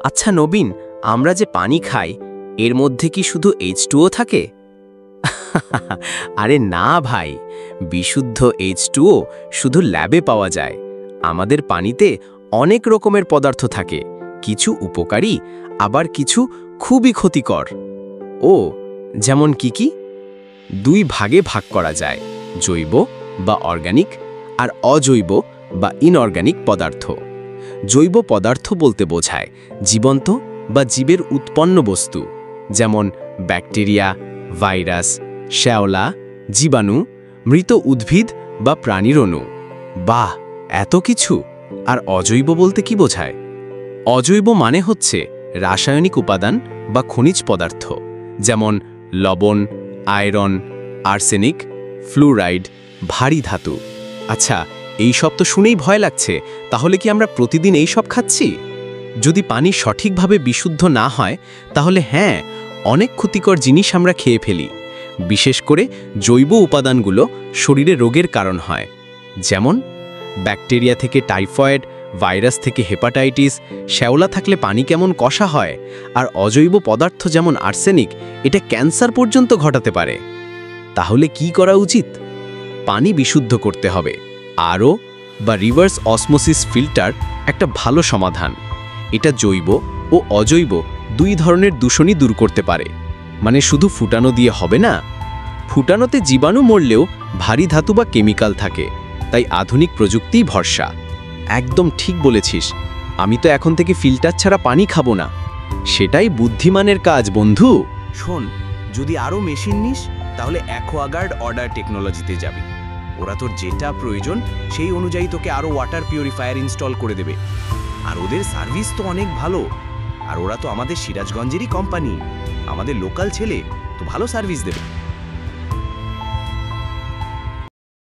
আচ্ছা নবীন, আমরা যে পানি খাই এর মধ্যে কি শুধু H2O থাকে? আরে না ভাই, বিশুদ্ধ H2O শুধু ল্যাবে পাওয়া যায়। আমাদের পানিতে অনেক রকমের পদার্থ থাকে, কিছু উপকারী আবার কিছু খুবই ক্ষতিকর। ও, যেমন কি কি? দুই ভাগে ভাগ করা যায়, জৈব বা অর্গানিক আর অজৈব বা ইনঅর্গানিক পদার্থ। জৈব পদার্থ বলতে বোঝায় জীবন্ত বা জীবের উৎপন্ন বস্তু, যেমন ব্যাকটেরিয়া, ভাইরাস, শ্যাওলা, জীবাণু, মৃত উদ্ভিদ বা প্রাণীর অণু। বাহ, এত কিছু! আর অজৈব বলতে কি বোঝায়? অজৈব মানে হচ্ছে রাসায়নিক উপাদান বা খনিজ পদার্থ, যেমন লবণ, আয়রন, আর্সেনিক, ফ্লুরাইড, ভারী ধাতু। আচ্ছা, এই সব তো শুনেই ভয় লাগছে, তাহলে কি আমরা প্রতিদিন এই সব খাচ্ছি? যদি পানি সঠিকভাবে বিশুদ্ধ না হয় তাহলে হ্যাঁ, অনেক ক্ষতিকর জিনিস আমরা খেয়ে ফেলি। বিশেষ করে জৈব উপাদানগুলো শরীরে রোগের কারণ হয়, যেমন ব্যাকটেরিয়া থেকে টাইফয়েড, ভাইরাস থেকে হেপাটাইটিস, শ্যাওলা থাকলে পানি কেমন কষা হয়, আর অজৈব পদার্থ যেমন আর্সেনিক, এটা ক্যান্সার পর্যন্ত ঘটাতে পারে। তাহলে কি করা উচিত? পানি বিশুদ্ধ করতে হবে। আরও বা রিভার্স অসমোসিস ফিল্টার একটা ভালো সমাধান। এটা জৈব ও অজৈব দুই ধরনের দূষণই দূর করতে পারে। মানে শুধু ফুটানো দিয়ে হবে না, ফুটানোতে জীবাণু মরলেও ভারী ধাতু বা কেমিক্যাল থাকে, তাই আধুনিক প্রযুক্তিই ভরসা। একদম ঠিক বলেছিস, আমি তো এখন থেকে ফিল্টার ছাড়া পানি খাবো না। সেটাই বুদ্ধিমানের কাজ বন্ধু। শোন, যদি আরও মেশিন নিস তাহলে অ্যাকোয়াগার্ড অর্ডার টেকনোলজিতে যাবি। ওরা তোর যেটা প্রয়োজন সেই অনুযায়ী তোকে আরও ওয়াটার পিউরিফায়ার ইনস্টল করে দেবে। আর ওদের সার্ভিস তো অনেক ভালো। আর ওরা তো আমাদের সিরাজগঞ্জেরই কোম্পানি, আমাদের লোকাল ছেলে, তো ভালো সার্ভিস দেবে।